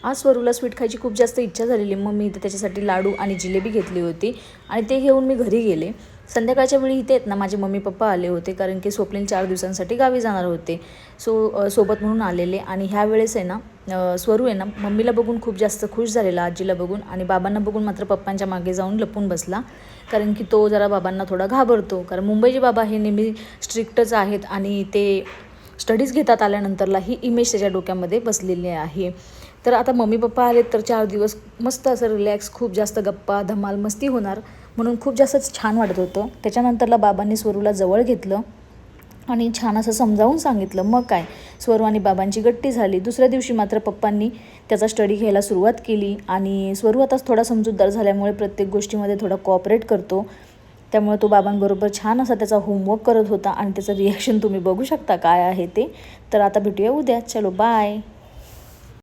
आज स्वरूला स्वीट खायची खूप जास्त इच्छा झालेली, मग मी इथे त्याच्यासाठी लाडू आणि जिलेबी घेतली होती आणि ते घेऊन मी घरी गेले. संध्याकाळच्या वेळी इथे आहेत ना माझे मम्मी पप्पा आले होते, कारण की स्वप्नील 4 दिवसांसाठी गावी जाणार होते. सोबत म्हणून आलेले. आणि ह्या वेळेस आहे ना स्वरू आहे ना मम्मीला बघून खूप जास्त खुश झालेला, आजीला बघून, आणि बाबांना बघून मात्र पप्पांच्या मागे जाऊन लपून बसला, कारण की तो जरा बाबांना थोडा घाबरतो. कारण मुंबईचे बाबा हे नेहमी स्ट्रिक्टच आहेत आणि ते स्टडीज घेतात आल्यानंतरला ही इमेज त्याच्या डोक्यामध्ये बसलेली आहे. तर आता मम्मी पप्पा आलेत तर 4 दिवस मस्त असं रिलॅक्स, खूप जास्त गप्पा धमाल मस्ती होणार, म्हणून खूप जास्तच छान वाटत होतं. त्याच्यानंतरला बाबांनी स्वरूला जवळ घेतलं आणि छान असं समजावून सांगितलं. मग काय, स्वरू आणि बाबांची गट्टी झाली. दुसऱ्या दिवशी मात्र पप्पांनी त्याचा स्टडी घ्यायला सुरुवात केली आणि स्वरू आताच थोडा समजूतदार झाल्यामुळे प्रत्येक गोष्टीमध्ये थोडा कोऑपरेट करतो. त्यामुळे तो बाबांबरोबर छान असा त्याचा होमवर्क करत होता आणि त्याचं रिॲक्शन तुम्ही बघू शकता काय आहे ते. तर आता भेटूया उद्या. चलो बाय.